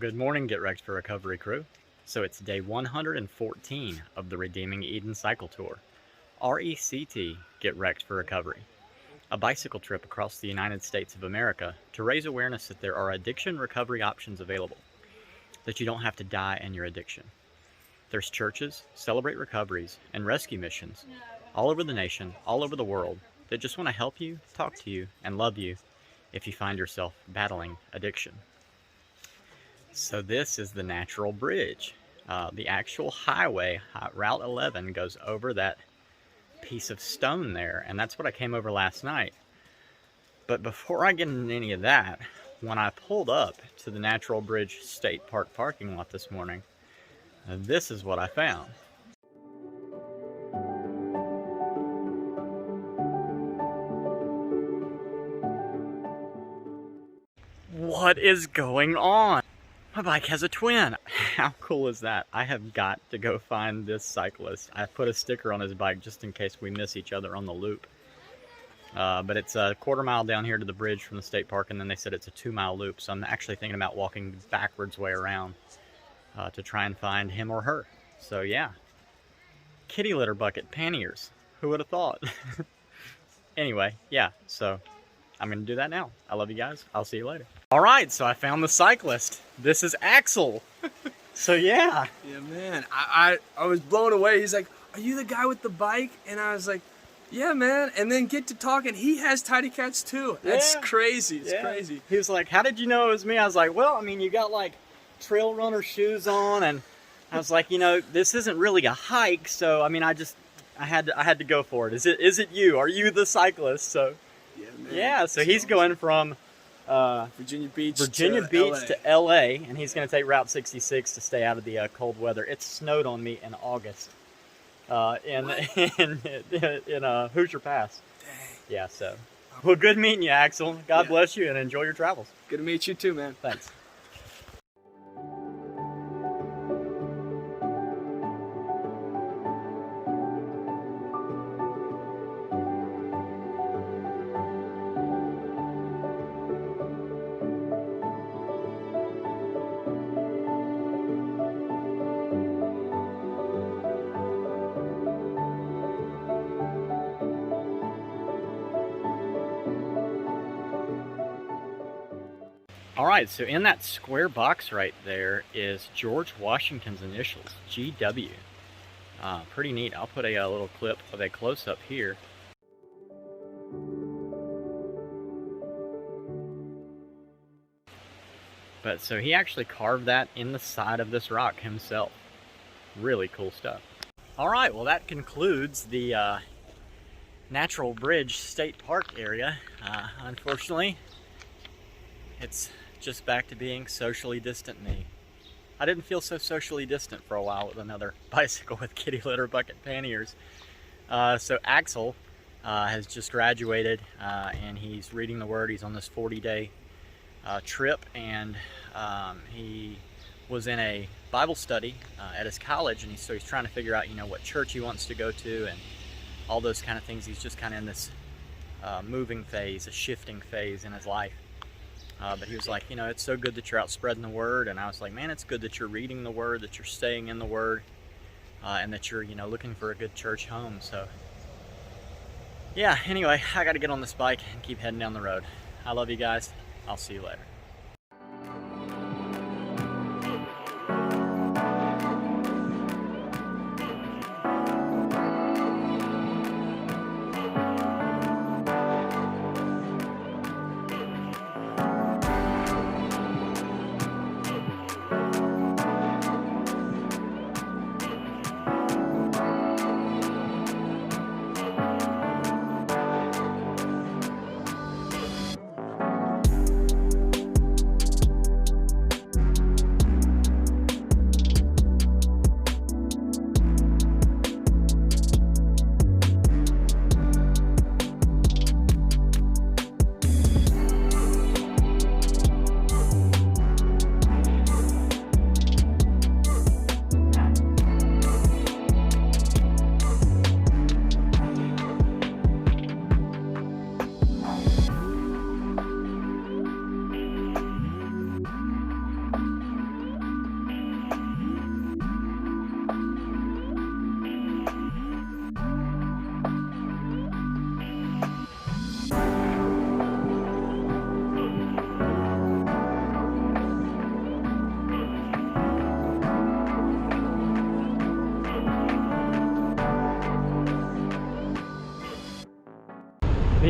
Good morning, Get Wrecked for Recovery crew. So it's day 114 of the Redeeming Eden Cycle Tour. RECT, Get Wrecked for Recovery. A bicycle trip across the United States of America to raise awareness that there are addiction recovery options available, that you don't have to die in your addiction. There's churches, celebrate recoveries, and rescue missions all over the nation, all over the world, that just want to help you, talk to you, and love you if you find yourself battling addiction. So this is the natural bridge. The actual highway, Route 11, goes over that piece of stone there, and that's what I came over last night. But before I get into any of that, when I pulled up to the Natural Bridge State Park parking lot this morning, this is what I found. What is going on? My bike has a twin. How cool is that? I have got to go find this cyclist. I put a sticker on his bike just in case we miss each other on the loop. But it's a quarter-mile down here to the bridge from the state park, and then they said it's a 2-mile loop. So I'm actually thinking about walking backwards way around to try and find him or her. So yeah, kitty litter bucket panniers. Who would have thought? Anyway, yeah, so I'm going to do that now. I love you guys. I'll see you later. All right, so I found the cyclist. This is Axel. So yeah. Yeah, man. I was blown away. He's like, "Are you the guy with the bike?" And I was like, "Yeah, man." And then get to talking. He has tidy cats too. That's crazy. It's crazy. He was like, "How did you know it was me?" I was like, "Well, I mean, you got like trail runner shoes on," and I was like, this isn't really a hike, so I mean, I had to go for it. Is it you? Are you the cyclist? So yeah, man. Yeah. So he's going from Virginia Beach to LA, and he's going to take Route 66 to stay out of the cold weather. It snowed on me in August in Hoosier Pass. Dang. Yeah, so. Well, good meeting you, Axel. God bless you, and enjoy your travels. Good to meet you too, man. Thanks. All right, so in that square box right there is George Washington's initials, GW. Pretty neat. I'll put a little clip of a close-up here. But so he actually carved that in the side of this rock himself. Really cool stuff. All right, well that concludes the Natural Bridge State Park area. Unfortunately, it's just back to being socially distant me. I didn't feel so socially distant for a while with another bicycle with kitty litter bucket panniers. So Axel has just graduated and he's reading the Word. He's on this 40-day trip, and he was in a Bible study at his college, and so he's trying to figure out, what church he wants to go to and all those kind of things. He's just kind of in this moving phase, a shifting phase in his life. But he was like, it's so good that you're out spreading the Word. And I was like, man, it's good that you're reading the Word, that you're staying in the Word, and that you're, looking for a good church home. So, yeah, anyway, I got to get on this bike and keep heading down the road. I love you guys. I'll see you later.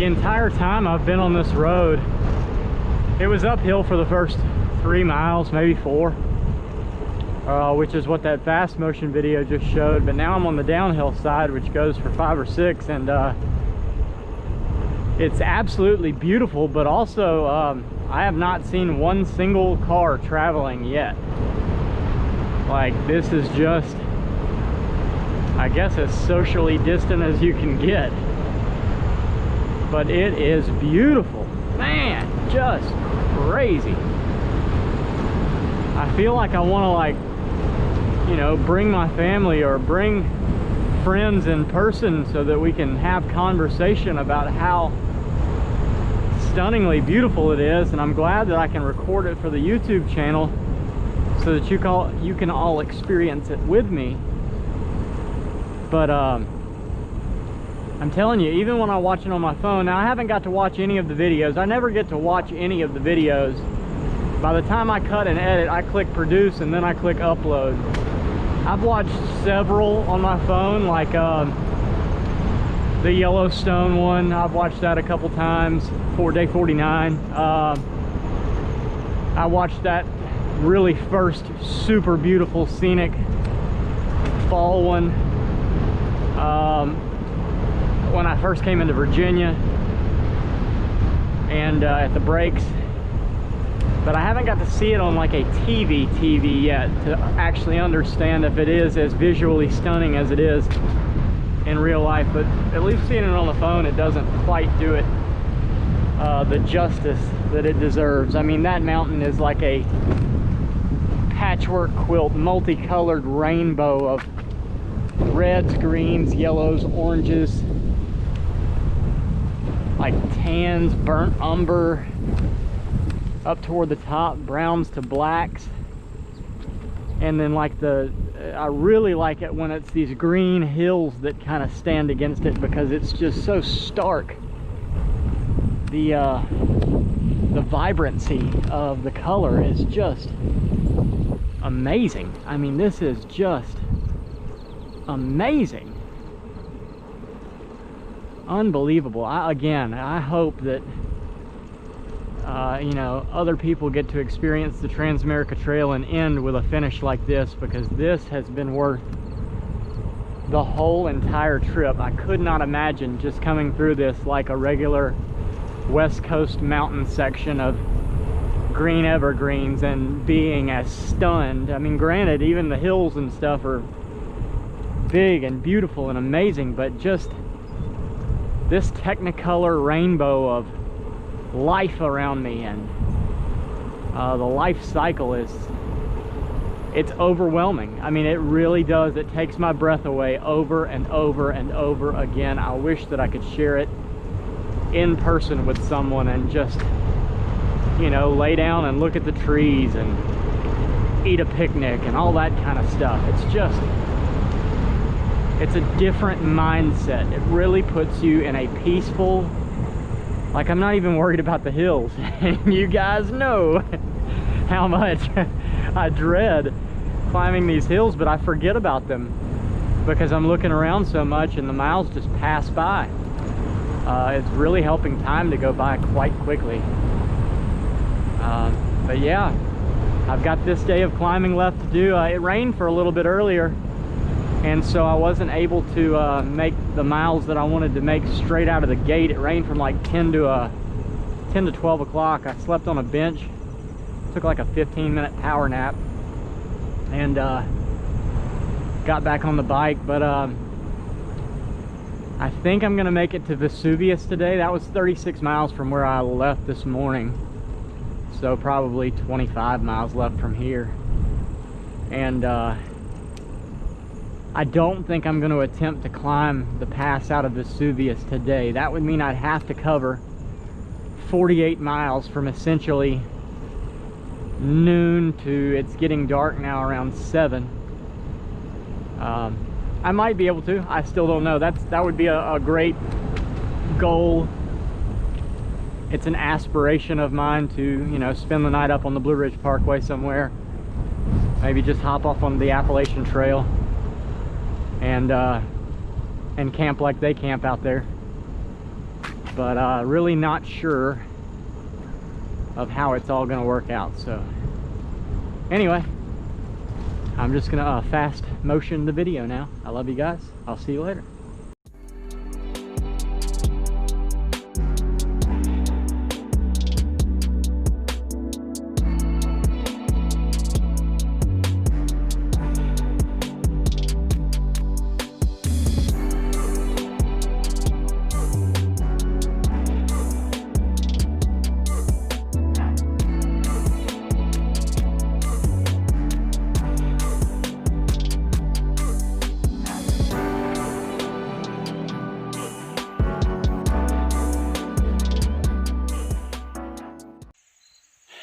the entire time I've been on this road, it was uphill for the first 3 miles, maybe 4, which is what that fast motion video just showed. But now I'm on the downhill side, which goes for 5 or 6, and it's absolutely beautiful. But also I have not seen one single car traveling yet. Like, this is just, I guess, as socially distant as you can get. But it is beautiful, man, just crazy. I feel like I want to, like, you know, bring my family or bring friends in person so that we can have conversation about how stunningly beautiful it is. And I'm glad that I can record it for the YouTube channel so that you can all experience it with me. But I'm telling you, even when I watch it on my phone, now I haven't got to watch any of the videos. I never get to watch any of the videos. By the time I cut and edit, I click produce and then I click upload. I've watched several on my phone, like the Yellowstone one. I've watched that a couple times for day 49. I watched that really first super beautiful scenic fall one when I first came into Virginia, and at the breaks. But I haven't got to see it on like a TV yet to actually understand if it is as visually stunning as it is in real life. But at least seeing it on the phone, it doesn't quite do it the justice that it deserves. I mean, that mountain is like a patchwork quilt, multicolored rainbow of reds, greens, yellows, oranges, like tans, burnt umber, up toward the top, browns to blacks. And then like I really like it when it's these green hills that kind of stand against it, because it's just so stark. The vibrancy of the color is just amazing. I mean, this is just amazing. Unbelievable. I hope that you know, other people get to experience the Transamerica Trail and end with a finish like this, because this has been worth the whole entire trip. I could not imagine just coming through this like a regular West Coast mountain section of green evergreens and being as stunned. I mean, granted, even the hills and stuff are big and beautiful and amazing, but just this technicolor rainbow of life around me, and the life cycle it's overwhelming. I mean, it really does. It takes my breath away over and over and over again. I wish that I could share it in person with someone and just, you know, lay down and look at the trees and eat a picnic and all that kind of stuff. It's a different mindset. It really puts you in a peaceful, like, I'm not even worried about the hills. And you guys know how much I dread climbing these hills, but I forget about them because I'm looking around so much and the miles just pass by. It's really helping time to go by quite quickly. But yeah, I've got this day of climbing left to do. It rained for a little bit earlier, and so I wasn't able to make the miles that I wanted to make straight out of the gate. It rained from like 10 to 12 o'clock. I slept on a bench, took like a 15-minute power nap, and got back on the bike. But I think I'm gonna make it to Vesuvius today. That was 36 miles from where I left this morning, so probably 25 miles left from here. And I don't think I'm going to attempt to climb the pass out of Vesuvius today. That would mean I'd have to cover 48 miles from essentially noon to, it's getting dark now, around 7. I might be able to. I still don't know. That would be a great goal. It's an aspiration of mine to, you know, spend the night up on the Blue Ridge Parkway somewhere. Maybe just hop off on the Appalachian Trail and camp like they camp out there. but really not sure of how it's all gonna work out. So anyway, I'm just gonna fast motion the video now. I love you guys. I'll see you later.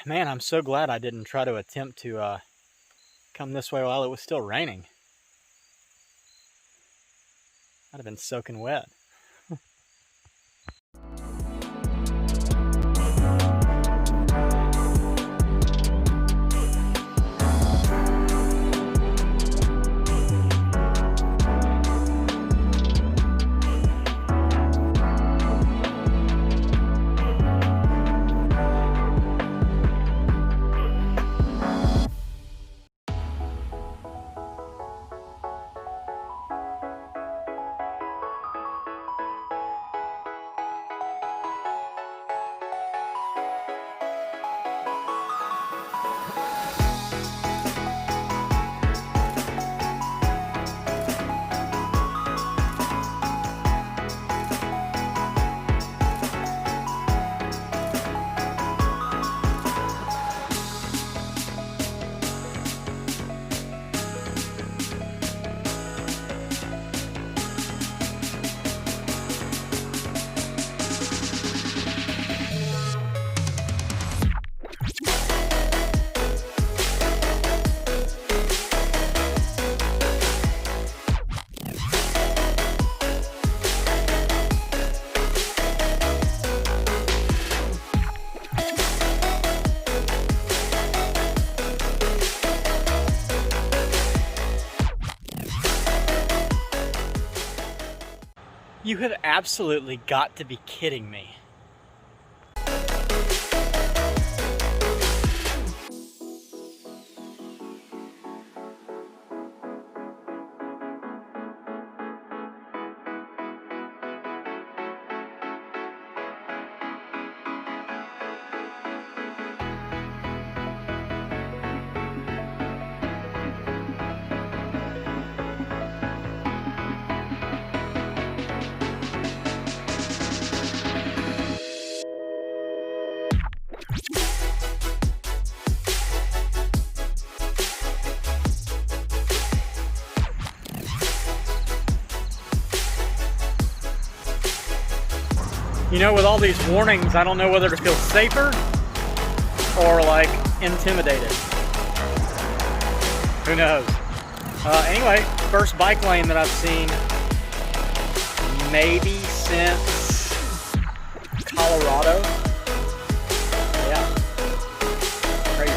Man, I'm so glad I didn't try to attempt to come this way while it was still raining. I'd have been soaking wet. You have absolutely got to be kidding me. You know, with all these warnings, I don't know whether to feel safer or like intimidated. Who knows? Anyway, first bike lane that I've seen maybe since Colorado. Yeah, crazy.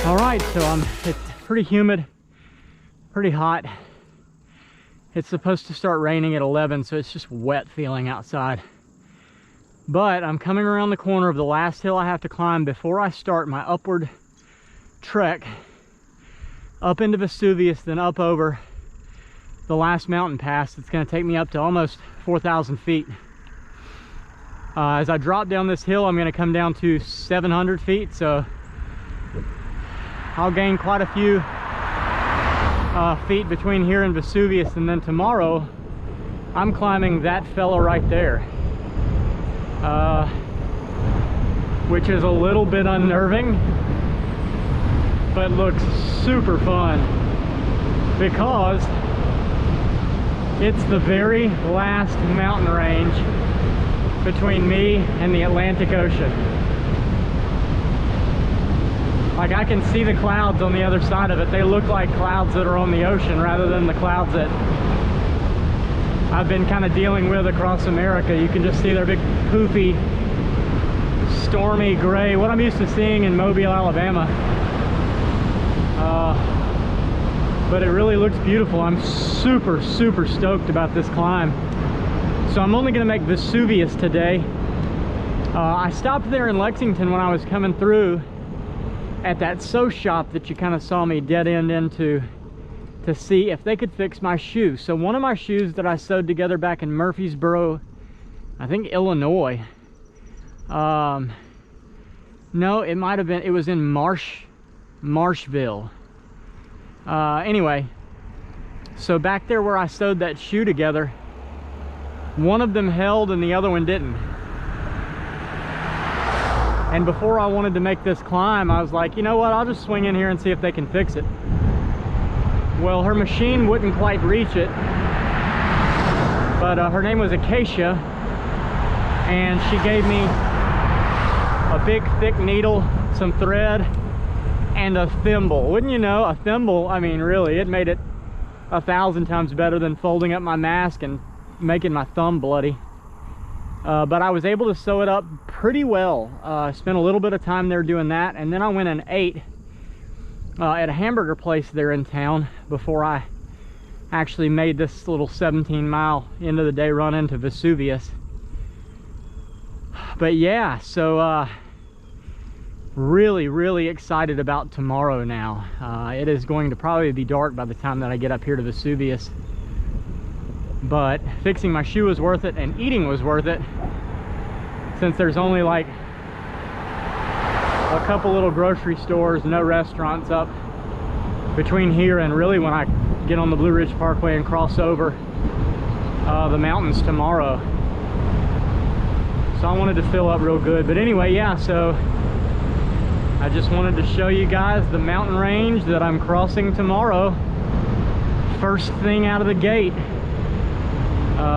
All right, so it's pretty humid, pretty hot. It's supposed to start raining at 11, so it's just wet feeling outside. But I'm coming around the corner of the last hill I have to climb before I start my upward trek up into Vesuvius, then up over the last mountain pass. It's going to take me up to almost 4,000 feet. As I drop down this hill, I'm going to come down to 700 feet, so I'll gain quite a few feet between here and Vesuvius, and then tomorrow I'm climbing that fellow right there, which is a little bit unnerving, but looks super fun because it's the very last mountain range between me and the Atlantic Ocean. Like, I can see the clouds on the other side of it. They look like clouds that are on the ocean rather than the clouds that I've been kind of dealing with across America. You can just see their big poofy, stormy gray, what I'm used to seeing in Mobile, Alabama. But it really looks beautiful. I'm super, super stoked about this climb. So I'm only gonna make Vesuvius today. I stopped there in Lexington when I was coming through at that sew shop that you kind of saw me dead end into to see if they could fix my shoe. So one of my shoes that I sewed together back in Murfreesboro, I think Illinois. No, it might have been, it was in Marshville. Anyway, so back there where I sewed that shoe together, one of them held and the other one didn't. And before I wanted to make this climb, I was like, you know what, I'll just swing in here and see if they can fix it. Well, her machine wouldn't quite reach it, but her name was Acacia, and she gave me a big thick needle, some thread, and a thimble. Wouldn't you know, a thimble, I mean, really, it made it 1,000 times better than folding up my mask and making my thumb bloody. But I was able to sew it up pretty well. Spent a little bit of time there doing that, and then I went and ate at a hamburger place there in town before I actually made this little 17-mile end of the day run into Vesuvius. But yeah, so really, really excited about tomorrow now. It is going to probably be dark by the time that I get up here to Vesuvius. But fixing my shoe was worth it, and eating was worth it, since there's only like a couple little grocery stores, no restaurants up between here and really when I get on the Blue Ridge Parkway and cross over the mountains tomorrow. So I wanted to fill up real good. But anyway, yeah, so I just wanted to show you guys the mountain range that I'm crossing tomorrow. First thing out of the gate.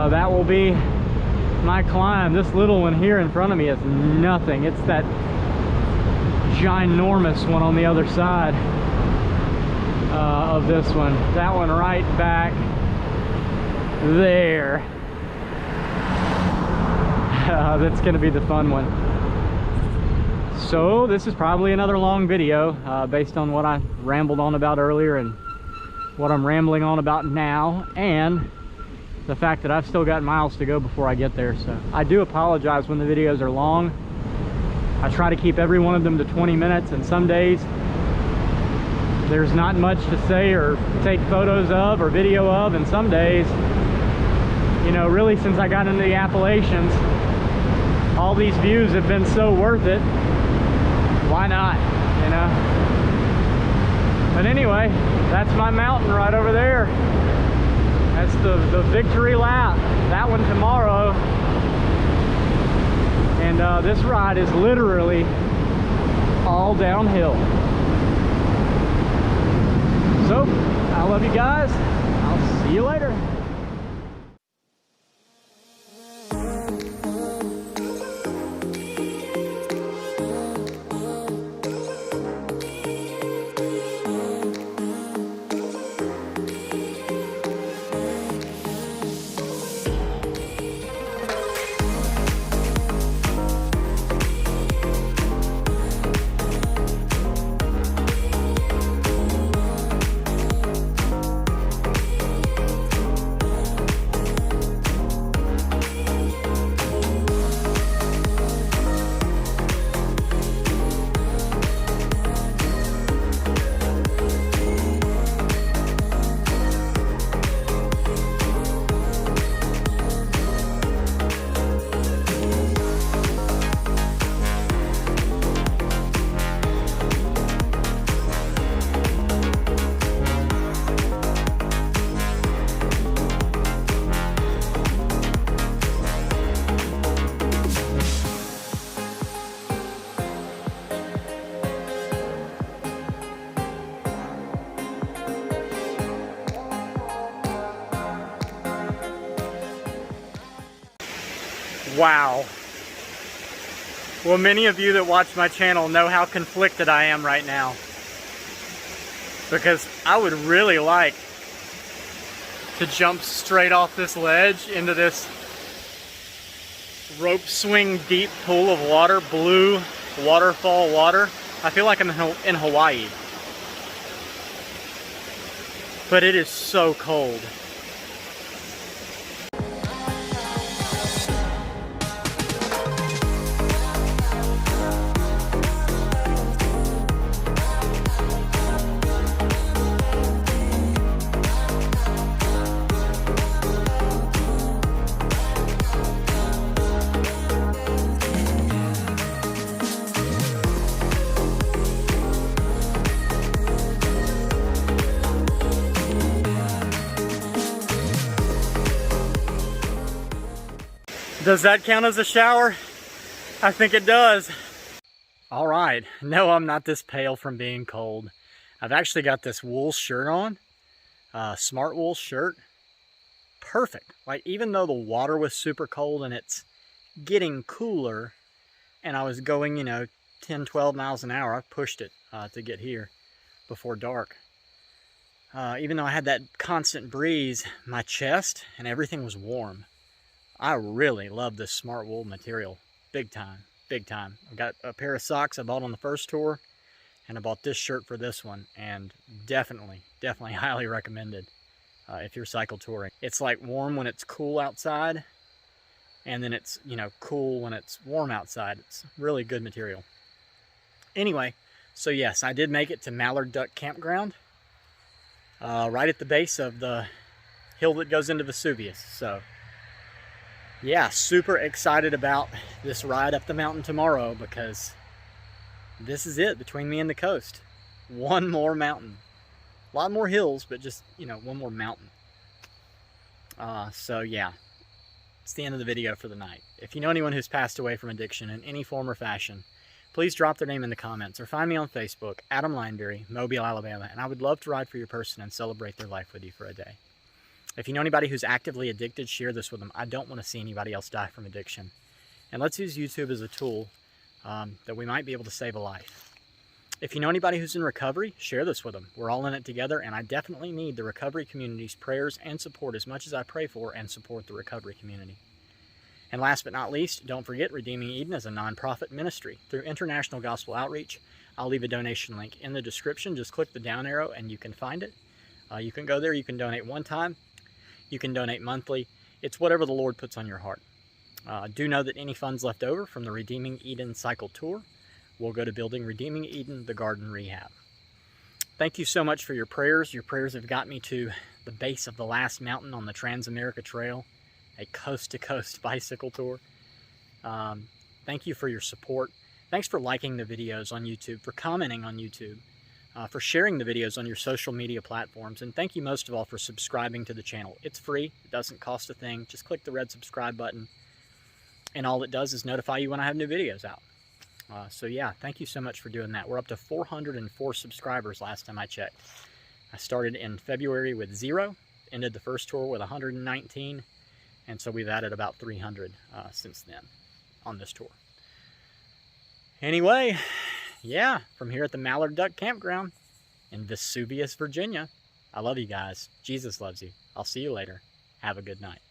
That will be my climb. This little one here in front of me is nothing. It's that ginormous one on the other side of this one. That one right back there. That's gonna be the fun one. So this is probably another long video based on what I rambled on about earlier and what I'm rambling on about now, and the fact that I've still got miles to go before I get there. So I do apologize when the videos are long. I try to keep every one of them to 20 minutes, and some days there's not much to say or take photos of or video of, and some days, you know, really since I got into the Appalachians, all these views have been so worth it. Why not, you know? But anyway, that's my mountain right over there. That's the victory lap. That one tomorrow. And this ride is literally all downhill. So, I love you guys. I'll see you later. Wow. Well, many of you that watch my channel know how conflicted I am right now. Because I would really like to jump straight off this ledge into this rope swing deep pool of water, blue waterfall water. I feel like I'm in Hawaii. But it is so cold. Does that count as a shower? I think it does. All right, no, I'm not this pale from being cold. I've actually got this wool shirt on, smart wool shirt. Perfect. Like, even though the water was super cold and it's getting cooler, and I was going, 10, 12 miles an hour, I pushed it to get here before dark. Even though I had that constant breeze, my chest and everything was warm. I really love this smart wool material. Big time, big time. I got a pair of socks I bought on the first tour, and I bought this shirt for this one, and definitely highly recommended if you're cycle touring. It's like warm when it's cool outside, and then it's, cool when it's warm outside. It's really good material. Anyway, so yes, I did make it to Mallard Duck Campground, right at the base of the hill that goes into Vesuvius. So yeah, super excited about this ride up the mountain tomorrow, because this is it between me and the coast. One more mountain. A lot more hills, but just, one more mountain. So yeah, it's the end of the video for the night. If you know anyone who's passed away from addiction in any form or fashion, please drop their name in the comments or find me on Facebook, Adam Lineberry, Mobile, Alabama, and I would love to ride for your person and celebrate their life with you for a day. If you know anybody who's actively addicted, share this with them. I don't want to see anybody else die from addiction. And let's use YouTube as a tool that we might be able to save a life. If you know anybody who's in recovery, share this with them. We're all in it together, and I definitely need the recovery community's prayers and support as much as I pray for and support the recovery community. And last but not least, don't forget, Redeeming Eden is a nonprofit ministry through International Gospel Outreach. I'll leave a donation link in the description. Just click the down arrow and you can find it. You can go there. You can donate one time. You can donate monthly. It's whatever the Lord puts on your heart. Do know that any funds left over from the Redeeming Eden Cycle Tour will go to building Redeeming Eden, the Garden Rehab. Thank you so much for your prayers. Your prayers have got me to the base of the last mountain on the Trans-America Trail, a coast-to-coast bicycle tour. Thank you for your support. Thanks for liking the videos on YouTube, for commenting on YouTube, for sharing the videos on your social media platforms, and thank you most of all for subscribing to the channel. It's free. It doesn't cost a thing. Just click the red subscribe button, and all it does is notify you when I have new videos out. So yeah, thank you so much for doing that. We're up to 404 subscribers last time I checked. I started in February with 0, ended the first tour with 119, and so we've added about 300 since then on this tour. Anyway, yeah, from here at the Mallard Duck Campground in Vesuvius, Virginia, I love you guys. Jesus loves you. I'll see you later. Have a good night.